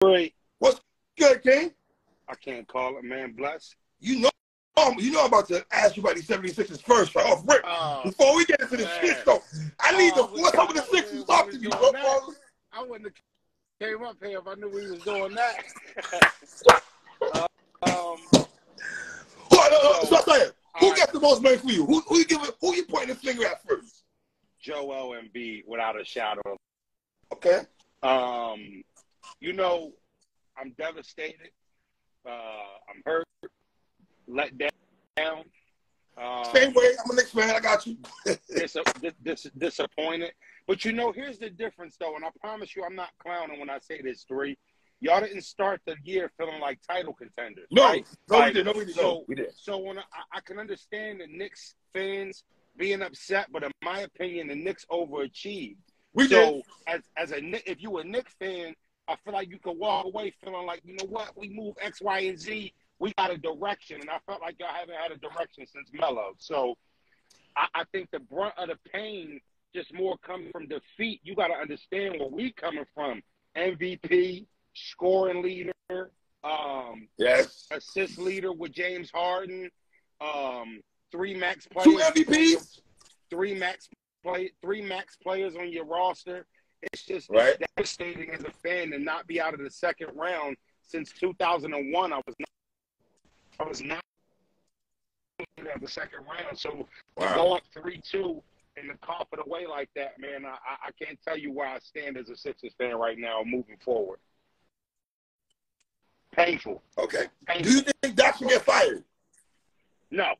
Three. What's good, King? I can't call it, man. Bless. You know I'm about to ask you about these 76ers first, right off rip. Before we get into the shit show, I need to force some of the Sixers talk to me, bro. I wouldn't have came up here if I knew we was doing that. Who gets the most money for you? Who you pointing the finger at first? Joel Embiid, without a shadow. Okay. You know, I'm devastated. I'm hurt, let down. Same way. I'm a Knicks fan. I got you. Disappointed. But, you know, here's the difference, though, and I promise you I'm not clowning when I say this, Three. Y'all didn't start the year feeling like title contenders, right? No, we did. So when I can understand the Knicks fans being upset, but in my opinion, the Knicks overachieved. If you were a Knicks fan, I feel like you could walk away feeling like, you know what, we moved X, Y, and Z. We got a direction, and I felt like y'all haven't had a direction since Melo. So I think the brunt of the pain just more coming from defeat. You got to understand where we coming from. MVP, scoring leader, assist leader with James Harden, 3 max players. 2 MVPs? 3 max players on your roster. It's just devastating as a fan to not be out of the second round since 2001. I was not out of the second round. So going 3-2 and to cough it away like that, man, I can't tell you where I stand as a Sixers fan right now moving forward. Painful. Okay. Painful. Do you think Doc should get fired? No.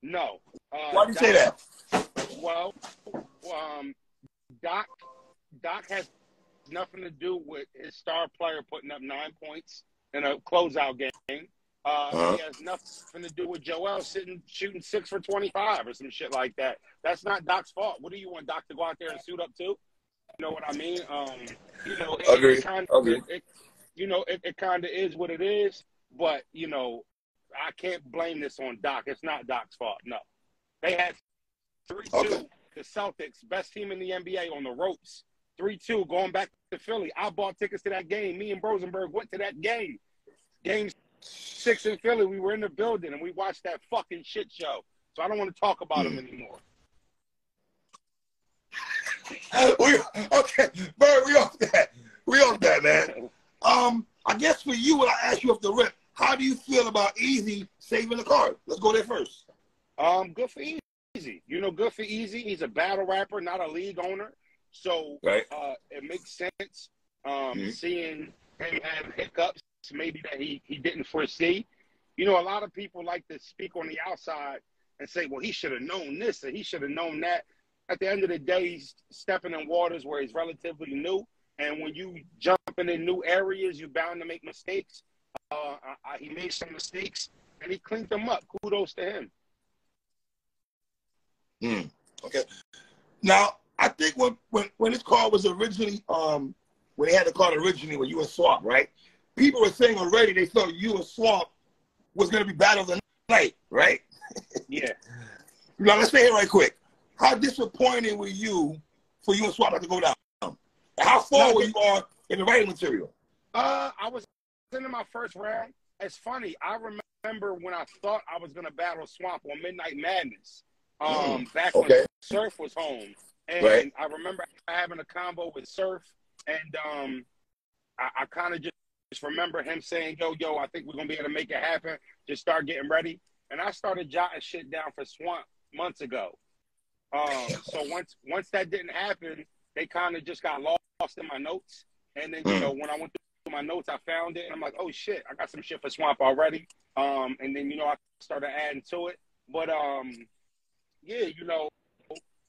Why do you say that? Well, Doc has nothing to do with his star player putting up 9 points in a closeout game. He has nothing to do with Joel shooting 6 for 25 or some shit like that. That's not Doc's fault. What do you want Doc to go out there and suit up to? You know what I mean? Agree. It kind of is what it is, but, you know, I can't blame this on Doc. It's not Doc's fault, no. They had 3-2, the Celtics, best team in the NBA, on the ropes. 3-2, going back to Philly. I bought tickets to that game. Me and Rosenberg went to that game. Game 6 in Philly, we were in the building, and we watched that fucking shit show. So I don't want to talk about him anymore. Okay, Bird, we off that, man. I guess for you, when I ask you off the rip, how do you feel about Easy saving the card? Let's go there first. Good for Easy. You know, good for Easy. He's a battle rapper, not a league owner. So it makes sense seeing him have hiccups maybe that he didn't foresee. You know, a lot of people like to speak on the outside and say, well, he should have known this or he should have known that. At the end of the day, he's stepping in waters where he's relatively new. And when you jumping in new areas, you're bound to make mistakes. He made some mistakes, and he cleaned them up. Kudos to him. Okay. Now, I think when this card was originally, when they had the card originally, when you and Swamp, right? People were saying already they thought you and Swamp was going to be battle of the night, right? Yeah. Now, let's say it right quick. How disappointing were you for you and Swamp to go down? How far were you on in the writing material? I was in my first round. It's funny. I remember when I thought I was going to battle Swamp on Midnight Madness back when Surf was home. And I remember having a combo with Surf, and I kind of just remember him saying, yo, I think we're going to be able to make it happen. Just start getting ready. And I started jotting shit down for Swamp months ago. So once that didn't happen, they kind of just got lost in my notes. And then, you know, when I went through my notes, I found it. And I'm like, oh, shit, I got some shit for Swamp already. And then, you know, I started adding to it. But, yeah, you know,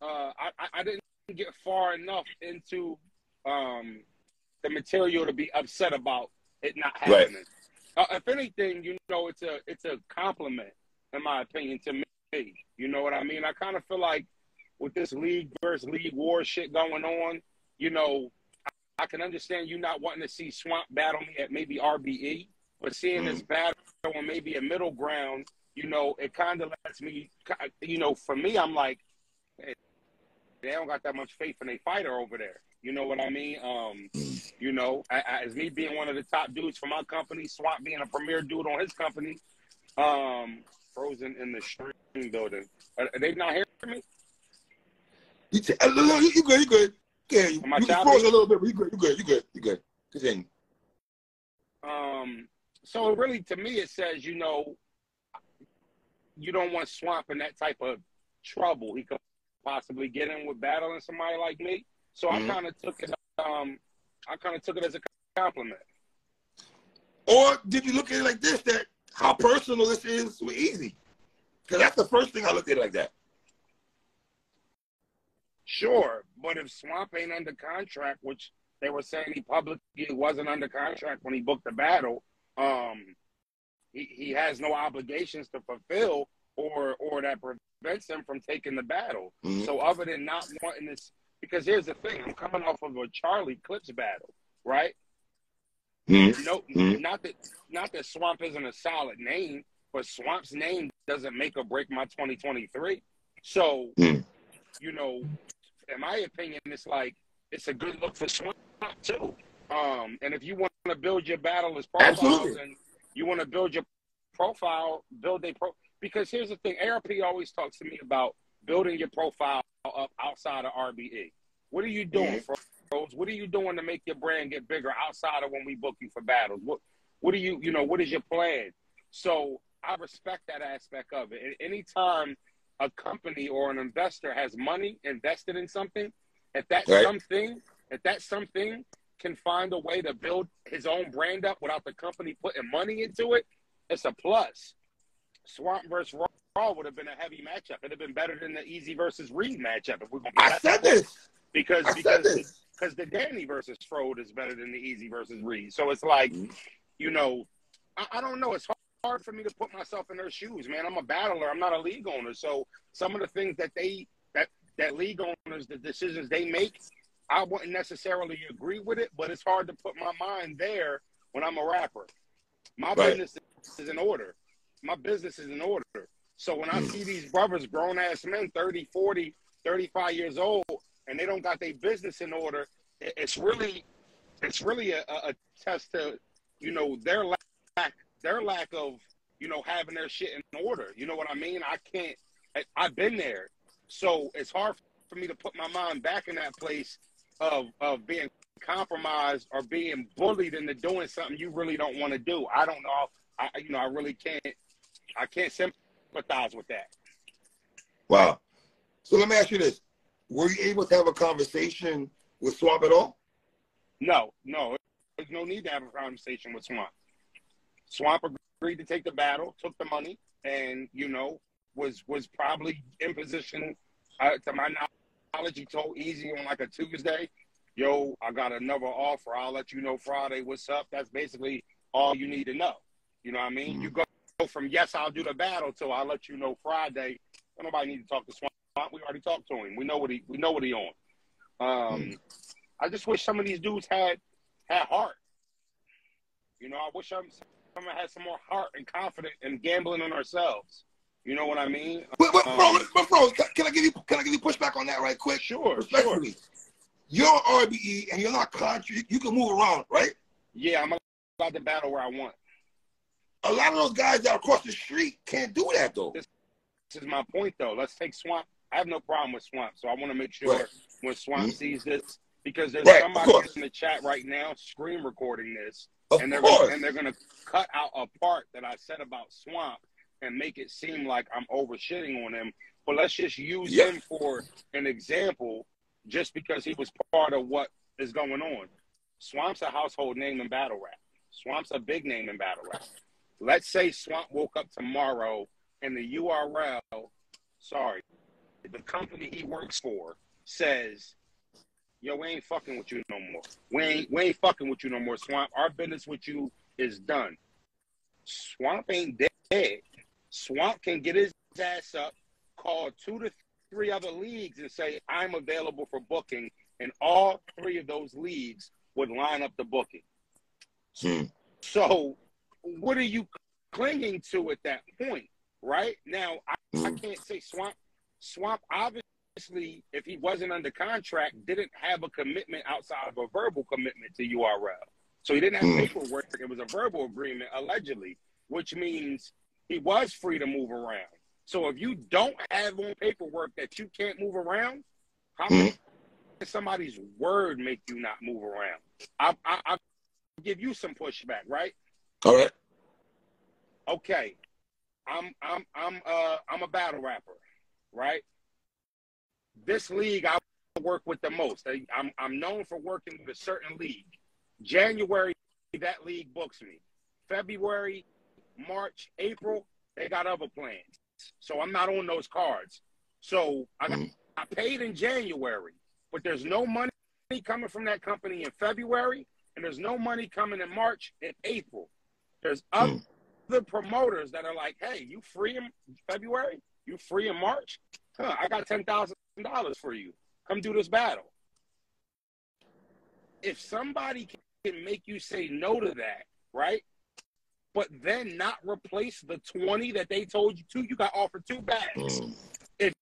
I didn't get far enough into the material to be upset about it not happening. If anything, you know, it's a compliment, in my opinion, to me. You know what I mean? I kind of feel like with this league versus league war shit going on, you know, I can understand you not wanting to see Swamp battle me at maybe RBE, but seeing this battle on maybe a middle ground, you know, it kind of lets me, you know, for me, I'm like, hey, they don't got that much faith in a fighter over there. You know what I mean? You know, as me being one of the top dudes for my company, Swamp being a premier dude on his company, Frozen in the stream building. Are they not hearing me? You good. Yeah, you froze a little bit, but you good. Continue. So really, to me, it says, you know, you don't want Swamp in that type of trouble he could possibly get in with battling somebody like me. So I kind of took it. I kind of took it as a compliment. Or did you look at it like this? That how personal this is with Easy? Because that's the first thing I looked at it like that. Sure, but if Swamp ain't under contract, which they were saying he publicly wasn't under contract when he booked the battle, he has no obligations to fulfill or that prevents him from taking the battle. So other than not wanting this, because here's the thing, I'm coming off of a Charlie Clips battle, right? No, not that Swamp isn't a solid name, but Swamp's name doesn't make or break my 2023. So, you know, in my opinion, it's like, it's a good look for Swamp too. And if you want to build your battle as profiles and you want to build your profile, because here's the thing, ARP always talks to me about building your profile up outside of RBE. What are you doing, Froze? What are you doing to make your brand get bigger outside of when we book you for battles? What do you know, what is your plan? So I respect that aspect of it. And anytime a company or an investor has money invested in something, if that something can find a way to build his own brand up without the company putting money into it, it's a plus. Swamp versus Raw would have been a heavy matchup. It'd have been better than the Easy versus Reed matchup. If we're gonna I said this. Because the Danny versus Frode is better than the Easy versus Reed. So it's like, you know, I don't know. It's hard for me to put myself in their shoes, man. I'm a battler. I'm not a league owner. So some of the things that that league owners, the decisions they make, I wouldn't necessarily agree with it, but it's hard to put my mind there when I'm a rapper. My business is in order. My business is in order. So when I see these brothers, grown-ass men, 30, 40, 35 years old, and they don't got their business in order, it's really a test to, you know, their lack of, you know, having their shit in order. You know what I mean? I've been there. So it's hard for me to put my mind back in that place of being compromised or being bullied into doing something you really don't want to do. I don't know. I really can't. I can't sympathize with that. Wow. So let me ask you this. Were you able to have a conversation with Swamp at all? No. There's no need to have a conversation with Swamp. Swamp agreed to take the battle, took the money, and, you know, was probably in position, to my knowledge, he told Easy on like a Tuesday, yo, I got another offer. I'll let you know Friday what's up. That's basically all you need to know. You know what I mean? You go from, yes, I'll do the battle, till I'll let you know Friday. Nobody need to talk to Swamp. We already talked to him. We know what he on. I just wish some of these dudes had heart. You know, I wish someone had some more heart and confidence in gambling on ourselves. You know what I mean? But bro, can I give you pushback on that right quick? Sure. You're RBE and you're not country. You can move around, right? Yeah, I'm allowed to battle where I want. A lot of those guys that are across the street can't do that, though. This is my point, though. Let's take Swamp. I have no problem with Swamp, so I want to make sure when Swamp sees this, because there's somebody in the chat right now screen recording this, and they're going to cut out a part that I said about Swamp and make it seem like I'm overshitting on him. But let's just use him for an example, just because he was part of what is going on. Swamp's a household name in battle rap. Swamp's a big name in battle rap. Let's say Swamp woke up tomorrow and the URL, the company he works for says, yo, we ain't fucking with you no more. We ain't fucking with you no more, Swamp. Our business with you is done. Swamp ain't dead. Swamp can get his ass up, call 2 to 3 other leagues and say, I'm available for booking, and all 3 of those leagues would line up the booking. So what are you clinging to at that point, right? Now, I can't say Swamp obviously, if he wasn't under contract, didn't have a commitment outside of a verbal commitment to URL. So he didn't have paperwork. It was a verbal agreement, allegedly, which means he was free to move around. So if you don't have on paperwork that you can't move around, how can somebody's word make you not move around? I'll give you some pushback, right? All right. Okay. I'm a battle rapper, right? This league I work with the most. I'm known for working with a certain league. January, that league books me. February, March, April, they got other plans. So I'm not on those cards. So I paid in January, but there's no money coming from that company in February, and there's no money coming in March and April. There's other promoters that are like, hey, you free in February? You free in March? I got $10,000 for you. Come do this battle. If somebody can make you say no to that, right? But then not replace the 20 that they told you to, you got offered 2 bags. If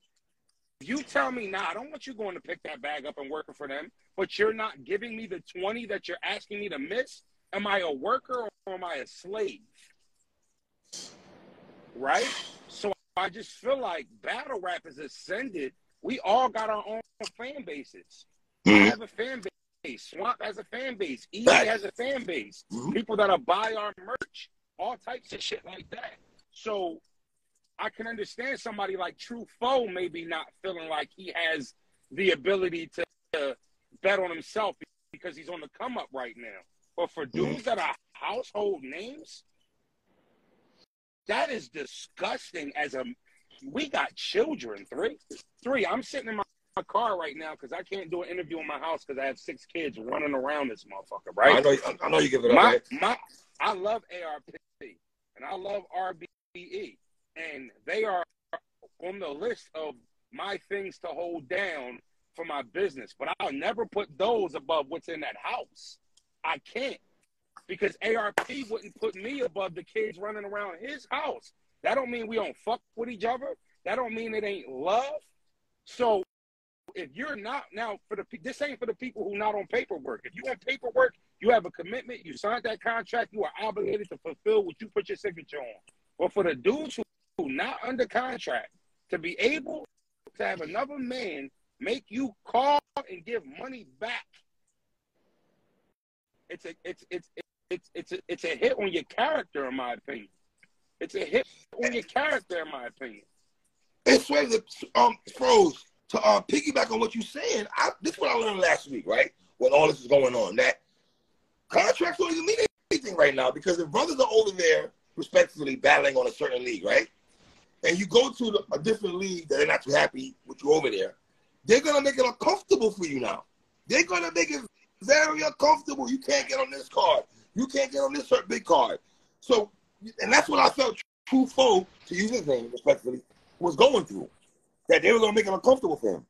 you tell me, nah, I don't want you going to pick that bag up and working for them, but you're not giving me the 20 that you're asking me to miss, am I a worker or am I a slave? Right? So I just feel like battle rap has ascended. We all got our own fan bases. I have a fan base. Swamp has a fan base. Easy has a fan base. People that'll buy our merch. All types of shit like that. So I can understand somebody like True Foe maybe not feeling like he has the ability to bet on himself because he's on the come up right now. But for dudes that are household names, that is disgusting. We got children. Three. I'm sitting in my car right now because I can't do an interview in my house because I have 6 kids running around this motherfucker, right? I know you give it up. I love ARP and I love RBE, and they are on the list of my things to hold down for my business. But I'll never put those above what's in that house. I can't, because ARP wouldn't put me above the kids running around his house. That don't mean we don't fuck with each other. That don't mean it ain't love. So if you're not, now this ain't for the people who not on paperwork. If you on paperwork, you have a commitment, you signed that contract, you are obligated to fulfill what you put your signature on. But for the dudes who not under contract, to be able to have another man make you call and give money back, it's a hit on your character, in my opinion. It's a hit on your character, in my opinion. It's where the pros. To piggyback on what you're saying, this is what I learned last week, right? When all this is going on, that contracts don't even mean anything right now, because if brothers are over there, respectfully, battling on a certain league, right? And you go to a different league that they're not too happy with you over there, they're going to make it uncomfortable for you now. They're going to make it very uncomfortable. You can't get on this card. You can't get on this big card. So, and that's what I felt True Foe, to use his name respectfully, was going through. That they were going to make it uncomfortable for him.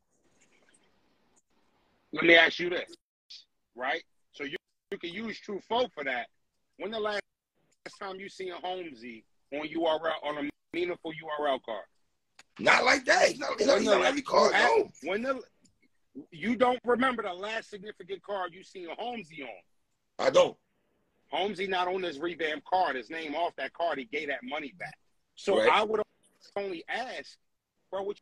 Let me ask you this, right? So you can use True Foe for that. When the last time you seen Holmesy on URL, on a meaningful URL card? Not like that. He's not every card. You don't remember the last significant card you seen Holmesy on? I don't. Holmesy not on this revamped card. His name off that card. He gave that money back. So right. I would only ask, bro, what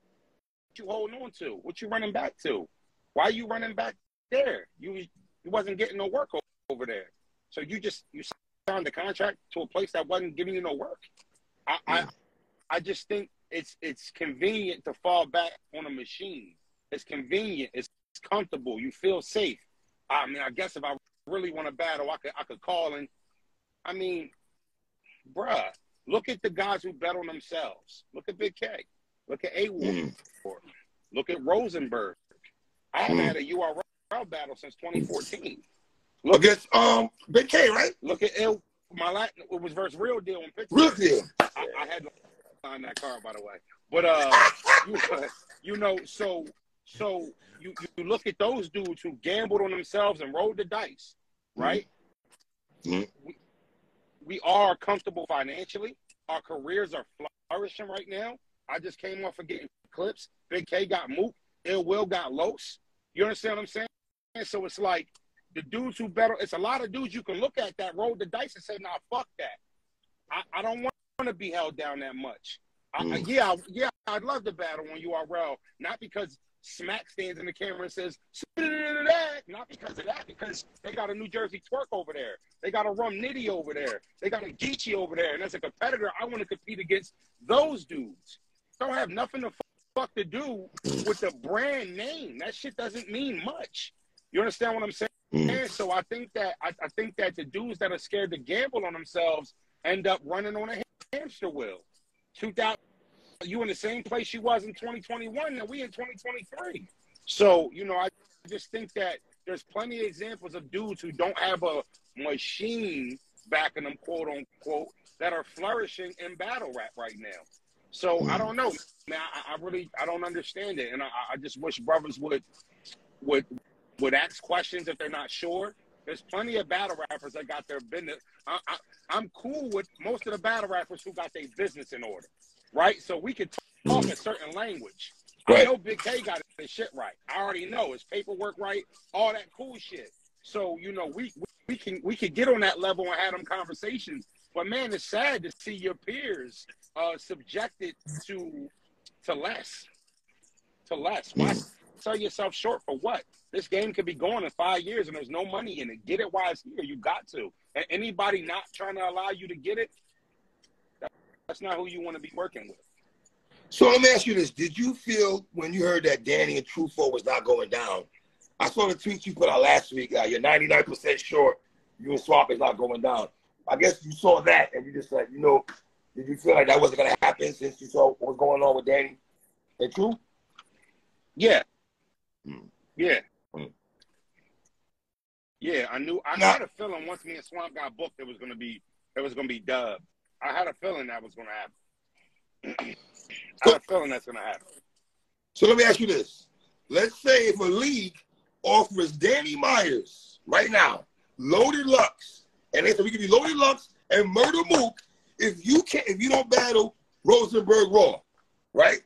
you holding on to? What you running back to? Why are you running back there? You wasn't getting no work over there. So you signed the contract to a place that wasn't giving you no work. I just think it's convenient to fall back on a machine. It's convenient. It's comfortable. You feel safe. I mean, I guess if I really want to battle, I could call and, I mean, bruh, look at the guys who bet on themselves. Look at Big K. Look at A-War. Look at Rosenberg. I haven't had a URL battle since 2014. Look against Big K, right? Look at it was versus Real Deal in Pittsburgh. Real Deal. I had to sign that card, by the way. But so you look at those dudes who gambled on themselves and rolled the dice, right? We are comfortable financially. Our careers are flourishing right now. I just came off of getting clips. Big K got Mook. Ill Will got Los. You understand what I'm saying? So it's like the dudes who battle. It's a lot of dudes you can look at that roll the dice and say, "Nah, fuck that. I don't want to be held down that much." Yeah, I'd love to battle on URL, not because Smack stands in the camera and says, not because of that, because they got a New Jersey Twerk over there. They got a Rum Nitty over there. They got a Geechee over there. And as a competitor, I want to compete against those dudes. Don't have nothing to fuck to do with the brand name. That shit doesn't mean much. You understand what I'm saying? So I think that the dudes that are scared to gamble on themselves end up running on a hamster wheel. 2000, you in the same place you was in 2021 and we in 2023. So, you know, I just think that there's plenty of examples of dudes who don't have a machine backing them, quote unquote, that are flourishing in battle rap right now. So I don't know, man. I don't understand it, and I just wish brothers would ask questions if they're not sure. There's plenty of battle rappers that got their business. I'm cool with most of the battle rappers who got their business in order, right? So we could talk a certain language. Right. I know Big K got his shit right. I already know his paperwork right, all that cool shit. So, you know, we can get on that level and have them conversations. But man, it's sad to see your peers subjected to less. Why sell yourself short for what? This game could be going in 5 years and there's no money in it. Get it while it's here. You got to. And anybody not trying to allow you to get it, that's not who you want to be working with. So let me ask you this. Did you feel when you heard that Danny and Truffaut was not going down? I saw the tweet you put out last week. You're 99% sure you and Swap is not going down. I guess you saw that and you just like, you know, did you feel like that wasn't going to happen since you saw what was going on with Danny and True? Yeah. Yeah. Yeah, I knew. I had a feeling once me and Swamp got booked, it was gonna be dubbed. I had a feeling that was gonna happen. I had a feeling that's gonna happen. So let me ask you this: let's say if a league offers Danny Myers right now Loaded Lux, and they said we give you Loaded Lux and Murder Mook if you don't battle Rosenberg Raw, right?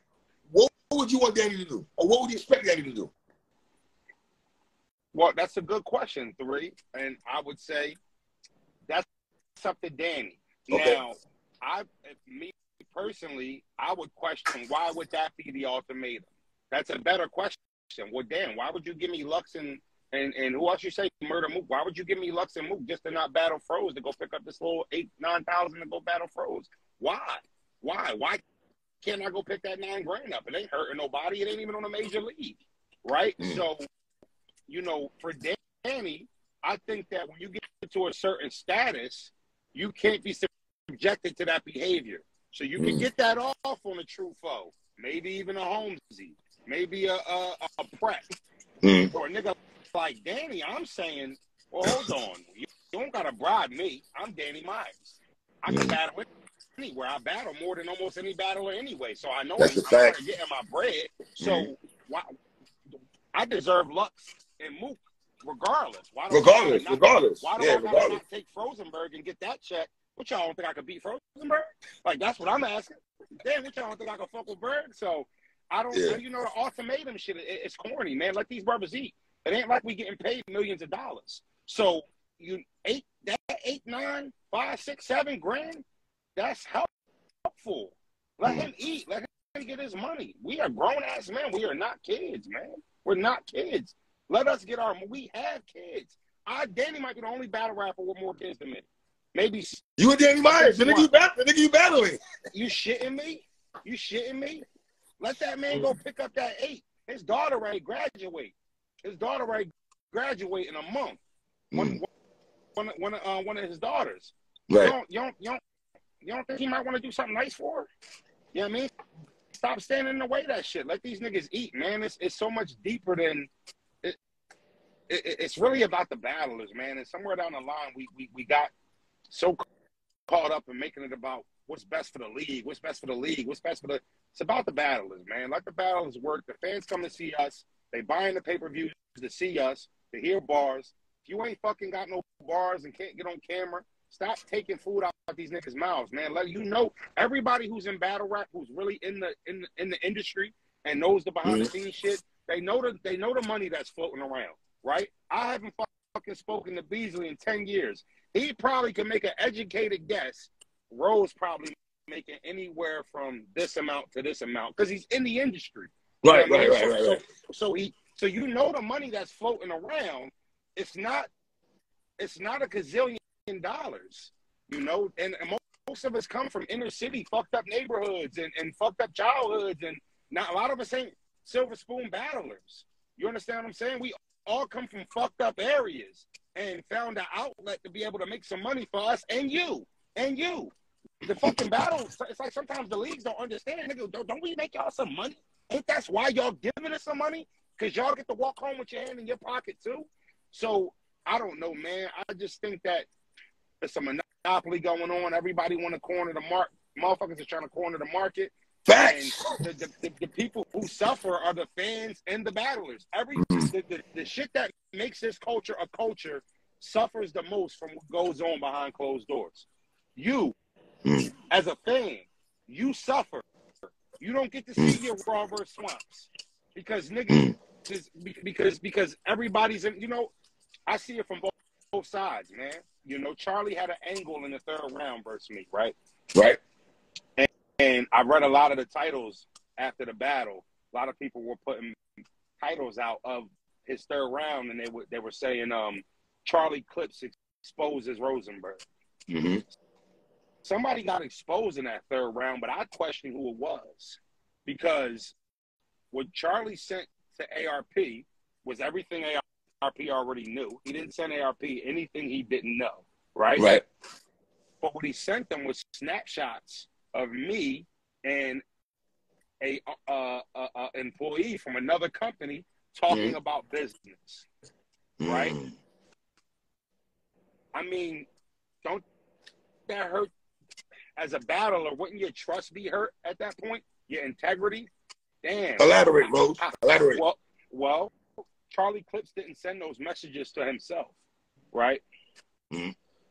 What would you want Danny to do, or what would you expect Danny to do? Well, that's a good question, 3. And I would say that's up to Danny. Okay. Now, me personally, I would question, why would that be the ultimatum? That's a better question. Well, damn, why would you give me Lux and who else you say, Murder Mook? Why would you give me Lux and Mook just to not battle Froze, to go pick up this little 8,000-9,000 to go battle Froze? Why? Why can't I go pick that $9,000 up? It ain't hurting nobody. It ain't even on a major league, right? So, you know, for Danny, I think that when you get to a certain status, you can't be subjected to that behavior. So you can get that off on a Truffaut, maybe even a Holmesy, maybe a Prep. For a nigga like Danny, I'm saying, well, hold on. You don't got to bribe me. I'm Danny Myers. I can battle anywhere. I battle more than almost any battler anyway. So I know I'm getting my bread. So I deserve Lux and Mook regardless. Regardless. Why do I not take Rosenberg and get that check? What, y'all don't think I could beat Rosenberg? Like, that's what I'm asking. Damn, what, y'all don't think I could fuck with Berg? So I don't, you know, the ultimatum shit, it's corny, man. Let these brothers eat. It ain't like we getting paid millions of dollars. So you 8, 9, 5, 6, 7 grand, that's helpful. Let him eat. Let him get his money. We are grown-ass men. We are not kids, man. We're not kids. Let us get we have kids. Danny might be the only battle rapper with more kids than me. Maybe you and Danny Myers. The nigga you battling. You shitting me? Let that man go pick up that 8. His daughter ready graduate. His daughter ready graduate in a month. One of his daughters. Right. You don't think he might want to do something nice for her? You know what I mean? Stop standing in the way of that shit. Let these niggas eat, man. It's so much deeper than it's really about the battlers, man. And somewhere down the line, we got so caught up in making it about what's best for the league, it's about the battlers, man. Let the battlers work. The fans come to see us. They buying the pay-per-views to see us, to hear bars. If you ain't fucking got no bars and can't get on camera, stop taking food out these niggas' mouths, man. Let you know, everybody who's in battle rap, who's really in the industry and knows the behind the scenes shit, They know the money that's floating around, right? I haven't fucking spoken to Beasley in 10 years. He probably can make an educated guess. Rose probably making anywhere from this amount to this amount because he's in the industry. Right. So you know the money that's floating around, it's not a gazillion dollars, you know, and most of us come from inner city fucked up neighborhoods and fucked up childhoods, and not a lot of us ain't silver spoon battlers. You understand what I'm saying? We all come from fucked up areas and found an outlet to be able to make some money for us and you. The fucking battle, it's like sometimes the leagues don't understand. Nigga, don't we make y'all some money? Ain't that's why y'all giving us some money? Because y'all get to walk home with your hand in your pocket too? So, I don't know, man. I just think that there's a monopoly going on. Everybody want to corner the market. Motherfuckers are trying to corner the market. Facts. And the people who suffer are the fans and the battlers. The shit that makes this culture a culture suffers the most from what goes on behind closed doors. You, as a fan, you suffer. You don't get to see your raw versus swamps because niggas, because everybody's in. You know, I see it from both sides, man. You know, Charlie had an angle in the third round versus me, right? Right. And I read a lot of the titles after the battle. A lot of people were putting titles out of his third round, and they were saying Charlie Clips exposes Rosenberg. Mm-hmm. Somebody got exposed in that third round, but I question who it was because what Charlie sent to ARP was everything ARP already knew. He didn't send ARP anything he didn't know, right? Right. But what he sent them was snapshots of me and a employee from another company talking about business, right? I mean, don't that hurt as a battler? Wouldn't your trust be hurt at that point? Your integrity? Damn. Elaborate, Rose. Elaborate. Well, Charlie Clips didn't send those messages to himself, right?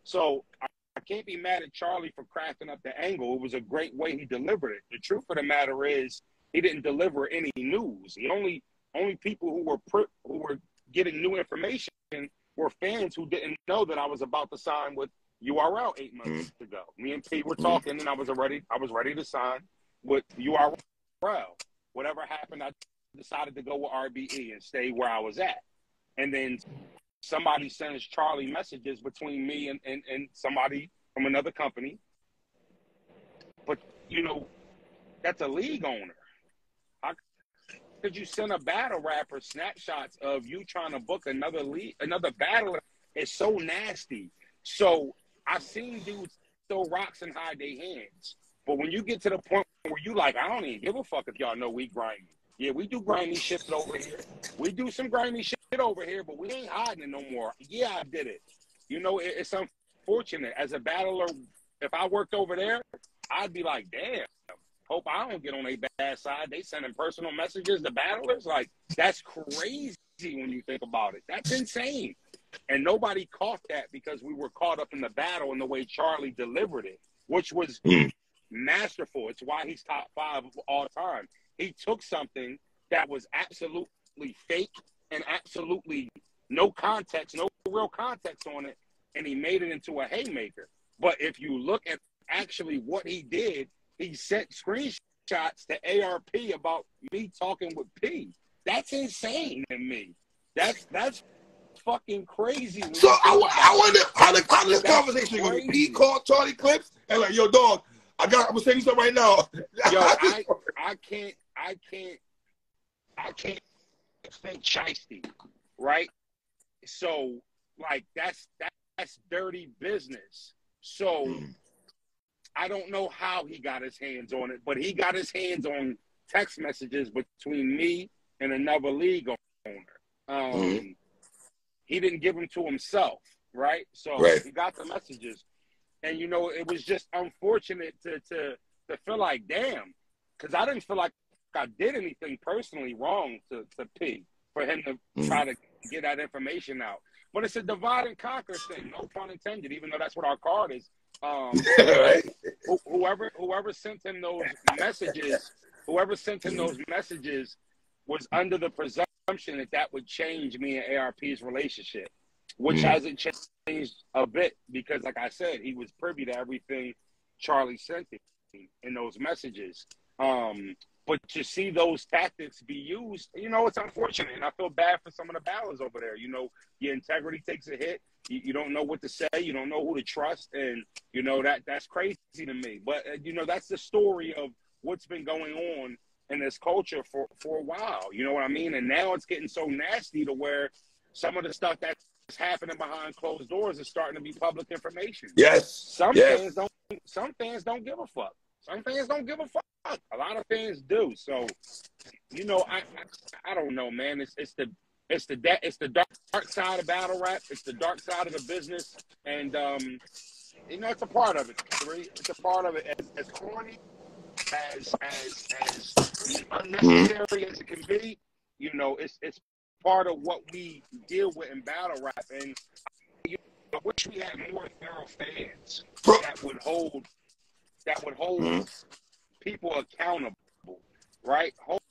So I can't be mad at Charlie for crafting up the angle. It was a great way he delivered it. The truth of the matter is he didn't deliver any news. The only people who were getting new information were fans who didn't know that I was about to sign with URL 8 months ago. Me and P were talking, and I was ready to sign with URL. Whatever happened, I decided to go with RBE and stay where I was at. And then somebody sends Charlie messages between me and somebody from another company. But, you know, that's a league owner. How could you send a battle rapper snapshots of you trying to book another battler? It's so nasty. So I've seen dudes throw rocks and hide their hands. But when you get to the point where you like, I don't even give a fuck if y'all know we grimy. Yeah, we do grimy shit over here. We do some grimy shit over here, but we ain't hiding it no more. Yeah, I did it. You know, it's unfortunate. As a battler, if I worked over there, I'd be like, damn, hope I don't get on their bad side. They sending personal messages to battlers. Like, that's crazy when you think about it. That's insane. And nobody caught that because we were caught up in the battle and the way Charlie delivered it, which was masterful. It's why he's top 5 of all time. He took something that was absolutely fake and absolutely no context, no real context on it, and he made it into a haymaker. But if you look at actually what he did, he sent screenshots to ARP about me talking with P. That's insane to me. That's fucking crazy. So I wonder how this conversation goes. P called Charlie Clips and like, yo, dog, I'm gonna say you something right now. Yo, I can't think shiesty, right? So like that's dirty business. So I don't know how he got his hands on it, but he got his hands on text messages between me and another league owner. He didn't give them to himself, right? So he got the messages. And, you know, it was just unfortunate to feel like, damn, because I didn't feel like I did anything personally wrong to P for him to try to get that information out. But it's a divide and conquer thing, no pun intended, even though that's what our card is. Whoever sent him those messages, was under the presumption that that would change me and ARP's relationship, which hasn't changed a bit because, like I said, he was privy to everything Charlie sent him in those messages. But to see those tactics be used, you know, it's unfortunate. And I feel bad for some of the battlers over there. You know, your integrity takes a hit. You don't know what to say. You don't know who to trust. And, you know, that's crazy to me. But, you know, that's the story of what's been going on in this culture for a while. You know what I mean? And now it's getting so nasty to where some of the stuff that's happening behind closed doors is starting to be public information. Yes. Some fans don't give a fuck. Some fans don't give a fuck. A lot of fans do. So, you know, I don't know, man. It's the dark side of battle rap. It's the dark side of the business, and you know, it's a part of it. It's a part of it. As corny, as unnecessary as it can be, you know, it's part of what we deal with in battle rap. And you know, I wish we had more thorough fans that would hold people accountable, right? Hold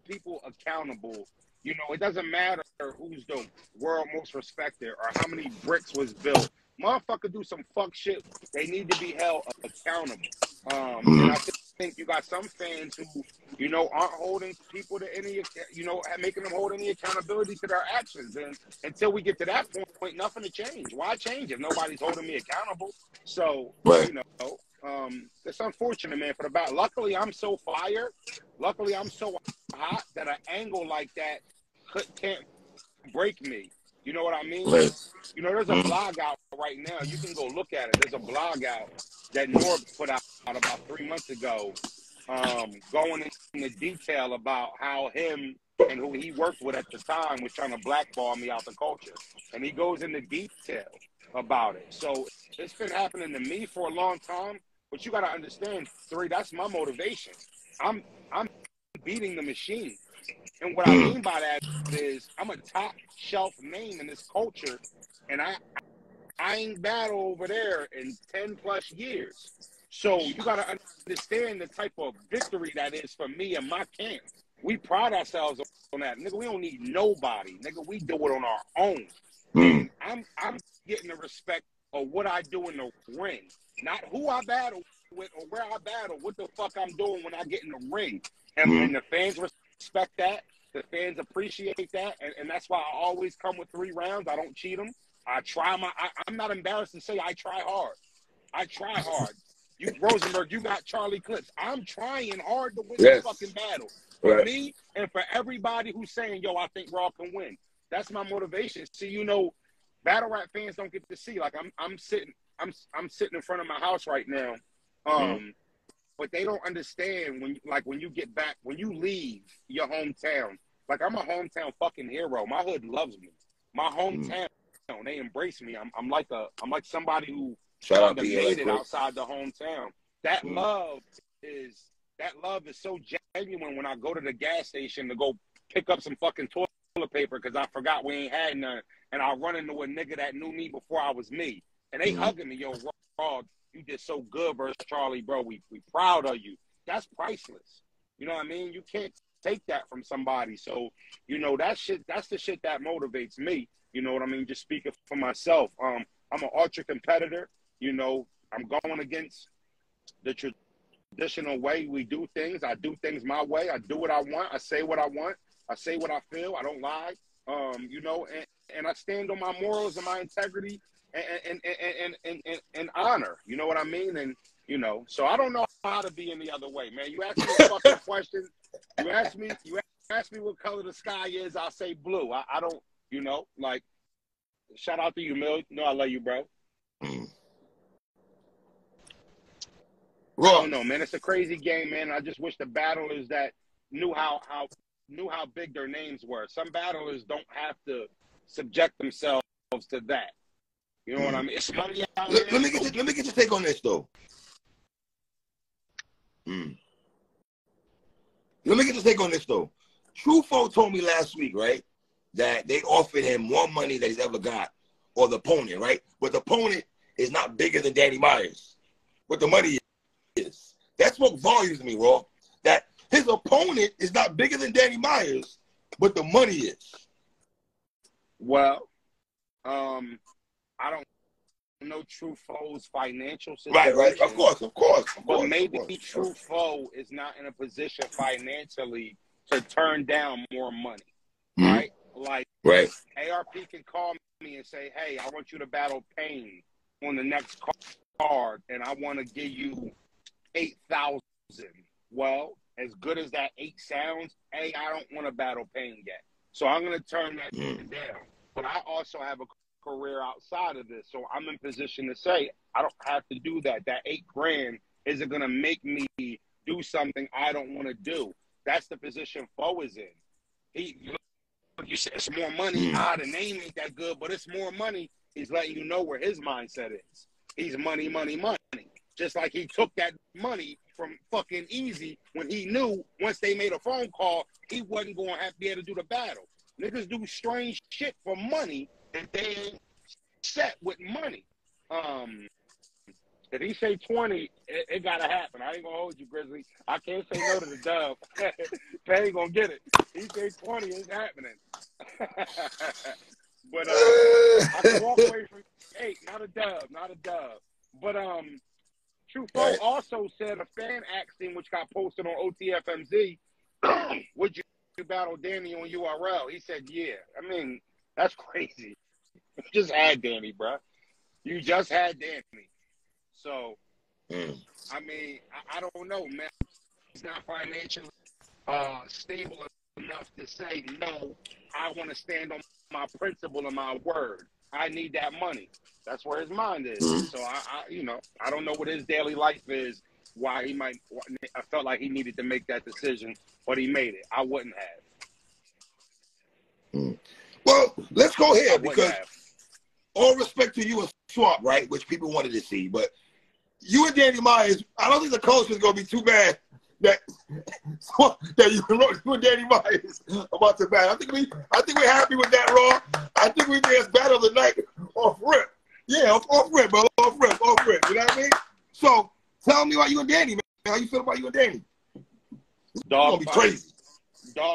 people accountable. You know, it doesn't matter who's the world most respected or how many bricks was built. Motherfucker do some fuck shit, they need to be held accountable. And I think you got some fans who, you know, aren't holding people to any, you know, making them hold any accountability to their actions. And until we get to that point, nothing to change. Why change if nobody's holding me accountable? So, you know, it's unfortunate, man, for the battle. Luckily, I'm so fire. Luckily, I'm so hot that an angle like that can't break me. You know what I mean? You know, there's a blog out right now. You can go look at it. There's a blog out that Norb put out about 3 months ago, going into detail about how him and who he worked with at the time was trying to blackball me out the culture. And he goes into detail about it. So it's been happening to me for a long time. But you got to understand, that's my motivation. I'm beating the machine. And what I mean by that is I'm a top shelf name in this culture, and I ain't battle over there in 10 plus years. So you got to understand the type of victory that is for me and my camp. We pride ourselves on that. Nigga, we don't need nobody. Nigga, we do it on our own. And I'm getting the respect of what I do in the ring. Not who I battle with or where I battle, what the fuck I'm doing when I get in the ring. And the fans respect that. The fans appreciate that. And that's why I always come with 3 rounds. I don't cheat them. I try I'm not embarrassed to say I try hard. I try hard. You, Rosenberg, you got Charlie clips. I'm trying hard to win this fucking battle. For me and for everybody who's saying, yo, I think Raw can win. That's my motivation. See, you know, battle rap fans don't get to see. Like I'm sitting in front of my house right now. But they don't understand when you get back, when you leave your hometown. Like, I'm a hometown fucking hero. My hood loves me. My hometown, they embrace me. I'm like somebody who made it outside the hometown. That love is so genuine when I go to the gas station to go pick up some fucking toilet paper because I forgot we ain't had none, and I run into a nigga that knew me before I was me, and they hugging me, yo, Raw, you did so good versus Charlie, bro. We proud of you. That's priceless. You know what I mean? You can't take that from somebody. So, you know, that's the shit that motivates me. You know what I mean? Just speaking for myself. I'm an ultra competitor. You know, I'm going against the traditional way we do things. I do things my way. I do what I want. I say what I want. I say what I feel. I don't lie. You know, and I stand on my morals and my integrity and honor. You know what I mean? And, you know, so I don't know how to be any other way, man. You ask me a fucking question. You ask me what color the sky is, I'll say blue. I don't, you know, like, shout out to you, Mill. You know I love you, bro. I don't know, man. It's a crazy game, man. I just wish the battlers that knew how big their names were. Some battlers don't have to subject themselves to that. You know what I mean? It's money out there. Let me get your take on this, though. Let me get your take on this, though. Trufo told me last week, right, that they offered him more money than he's ever got, or the opponent, right? But the opponent is not bigger than Danny Myers. What the money is. That spoke volumes to me, Raw. That his opponent is not bigger than Danny Myers, but the money is. Well, I don't know True Foe's financial situation. Right. Of course. But maybe True Foe is not in a position financially to turn down more money. Right? Like, ARP can call me and say, hey, I want you to battle Payne on the next card, and I want to give you 8,000. Well, as good as that 8 sounds, I don't want to battle Payne yet. So I'm going to turn that down. But I also have a career outside of this, so I'm in position to say I don't have to do that. That $8,000 isn't going to make me do something I don't want to do. That's the position Foe is in. You said it's more money. The name ain't that good, but it's more money. He's letting you know where his mindset is. He's money. Just like he took that money from fucking Easy when he knew once they made a phone call, he wasn't going to be able to do the battle. Niggas do strange shit for money and they ain't set with money. If he say 20, it got to happen. I ain't going to hold you, Grizzly. I can't say no to the dub. They ain't going to get it. He say 20, it's happening. But I can walk away from 8, not a dub. But True Foe also said a fan asked him, which got posted on OTFMZ, would you battle Danny on URL? He said, yeah. I mean, that's crazy. You just had Danny, bro. You just had Danny. So, I mean, I don't know, man. He's not financially stable enough to say, no, I want to stand on my principle and my word. I need that money. That's where his mind is. So, I don't know what his daily life is, why he might. I felt like he needed to make that decision, but he made it. I wouldn't have. Well, let's go here because all respect to you and Swap, right, which people wanted to see, but you and Danny Myers, I don't think the coach is going to be too mad that you and Danny Myers about to battle. I think we're happy with that, Raw. I think we just battle the night off rip. Yeah, off rip, bro. Off rip. You know what I mean? So tell me about you and Danny, man. How you feel about you and Danny? It's going to be crazy.